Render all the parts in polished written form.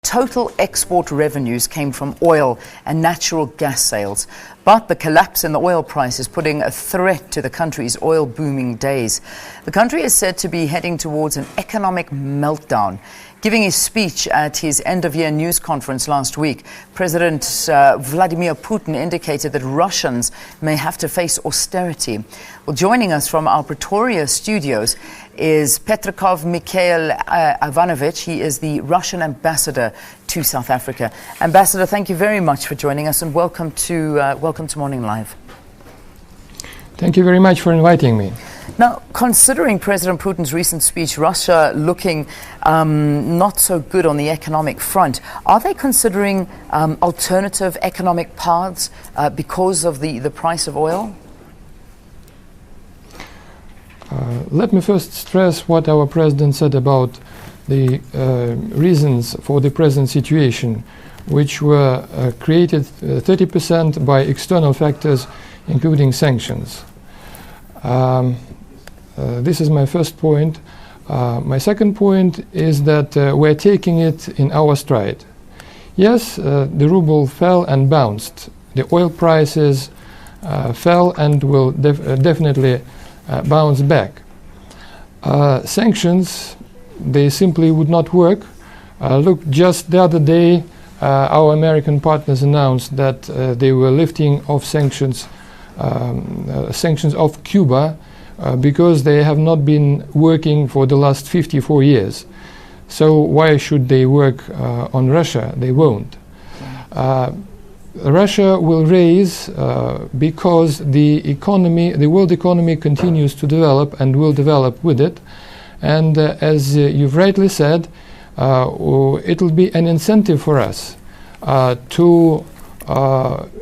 total export revenues came from oil and natural gas sales. But the collapse in the oil price is putting a threat to the country's oil booming days. The country is said to be heading towards an economic meltdown. Giving his speech at his end-of-year news conference last week, President Vladimir Putin indicated that Russians may have to face austerity. Well, joining us from our Pretoria studios is Petrakov Mikhail Ivanovich. He is the Russian ambassador to South Africa. Ambassador, thank you very much for joining us, and welcome to Morning Live. Thank you very much for inviting me. Now, considering President Putin's recent speech, Russia looking not so good on the economic front, are they considering alternative economic paths because of the price of oil? Let me first stress what our president said about the reasons for the present situation, which were created 30% by external factors, including sanctions. This is my first point. My second point is that we're taking it in our stride. Yes, the ruble fell and bounced. The oil prices fell and will definitely bounce back. Sanctions, they simply would not work. Look, just the other day, our American partners announced that they were lifting off sanctions off Cuba because they have not been working for the last 54 years. So why should they work on Russia? They won't. Russia will raise because the world economy continues to develop and will develop with it. And as you've rightly said, it will be an incentive for us to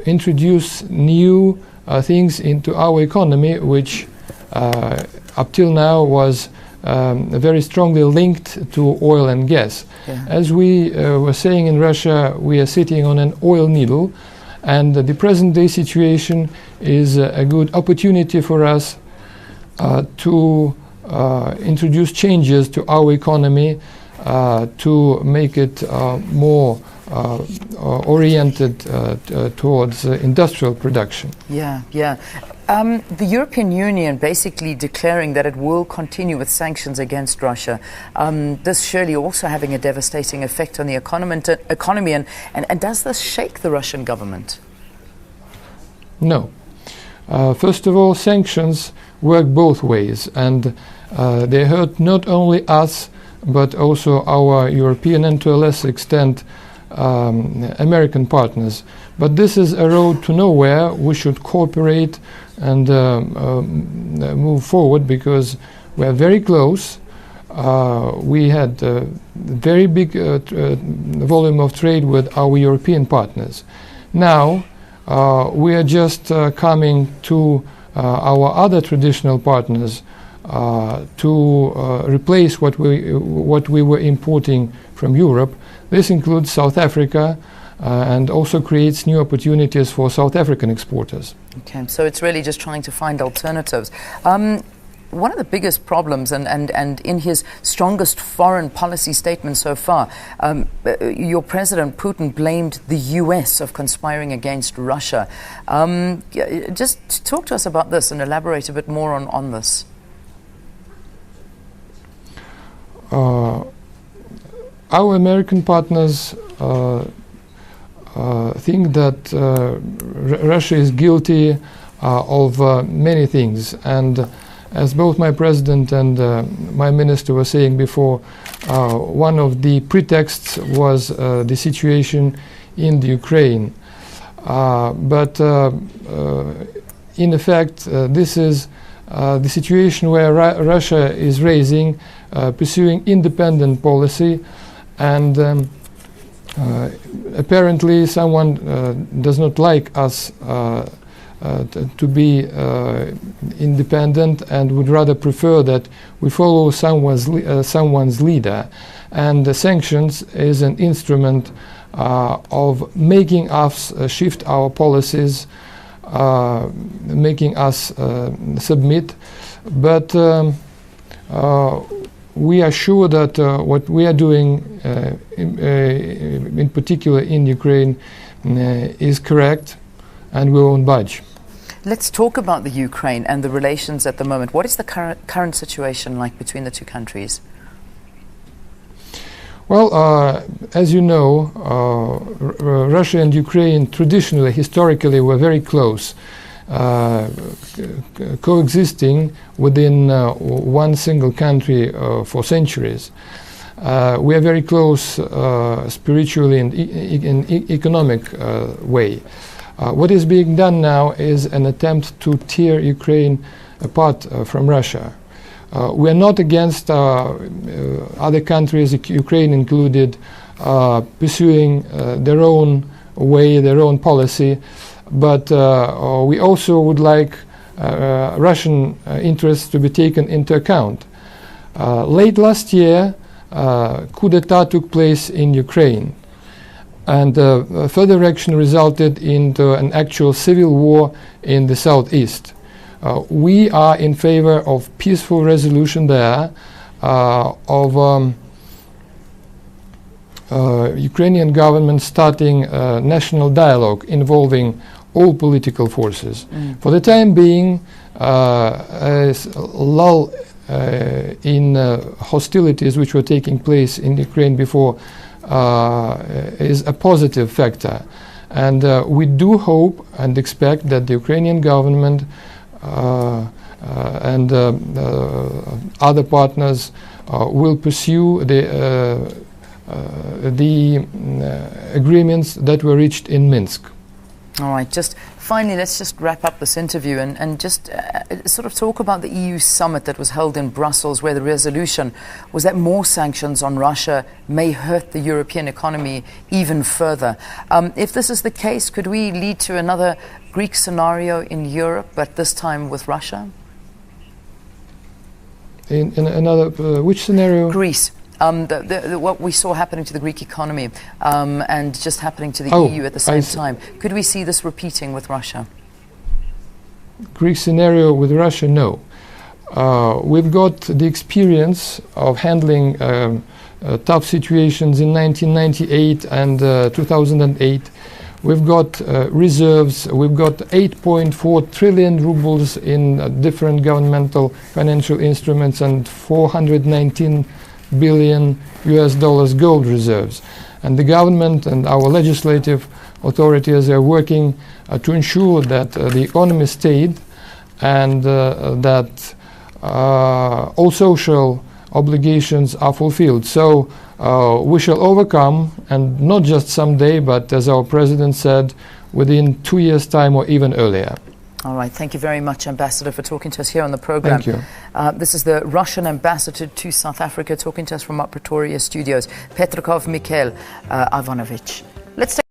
introduce new things into our economy, which up till now was very strongly linked to oil and gas. Yeah. As we were saying in Russia, we are sitting on an oil needle, and the present day situation is a good opportunity for us to introduce changes to our economy to make it more oriented towards industrial production. Yeah. The European Union basically declaring that it will continue with sanctions against Russia. This surely also having a devastating effect on the economy and does this shake the Russian government? No. First of all, sanctions work both ways, and they hurt not only us but also our European and to a lesser extent American partners. But this is a road to nowhere. We should cooperate and move forward because we are very close. We had a very big volume of trade with our European partners. Now we are just coming to our other traditional partners to replace what we were importing from Europe. This includes South Africa and also creates new opportunities for South African exporters. Okay, so it's really just trying to find alternatives. One of the biggest problems, and in his strongest foreign policy statement so far, your President Putin blamed the US of conspiring against Russia. Just talk to us about this and elaborate a bit more on this. Our American partners think that Russia is guilty of many things, and as both my president and my minister were saying before, one of the pretexts was the situation in the Ukraine. But in effect, this is the situation where Russia is pursuing independent policy, and apparently someone does not like us to be independent and would rather prefer that we follow someone's leader. And the sanctions is an instrument of making us shift our policies, making us submit. But we are sure that what we are doing, in particular in Ukraine, is correct, and we won't budge. Let's talk about the Ukraine and the relations at the moment. What is the current situation like between the two countries? Well, as you know, Russia and Ukraine traditionally, historically, were very close, coexisting within one single country for centuries. We are very close spiritually and in economic way. What is being done now is an attempt to tear Ukraine apart from Russia. We are not against other countries, Ukraine included, pursuing their own way, their own policy, but we also would like Russian interests to be taken into account. Late last year, coup d'etat took place in Ukraine, and further action resulted into an actual civil war in the southeast. We are in favor of peaceful resolution there, of Ukrainian government starting a national dialogue involving all political forces. For the time being, a lull in hostilities which were taking place in Ukraine before is a positive factor. And we do hope and expect that the Ukrainian government and other partners will pursue the agreements that were reached in Minsk. All right, just finally, let's just wrap up this interview and just sort of talk about the EU summit that was held in Brussels, where the resolution was that more sanctions on Russia may hurt the European economy even further. If this is the case, could we lead to another Greek scenario in Europe, but this time with Russia? In another, which scenario? Greece. What we saw happening to the Greek economy and just happening to the EU at the same time. Could we see this repeating with Russia? Greek scenario with Russia, no. We've got the experience of handling tough situations in 1998 and 2008. We've got reserves. We've got 8.4 trillion rubles in different governmental financial instruments and 419 billion US dollars gold reserves. And the government and our legislative authorities are working to ensure that the economy stayed and that all social obligations are fulfilled. So we shall overcome, and not just someday, but as our president said, within 2 years' time or even earlier. All right. Thank you very much, Ambassador, for talking to us here on the program. Thank you. This is the Russian ambassador to South Africa talking to us from our Pretoria studios, Petrakov Mikhail Ivanovich. Let's take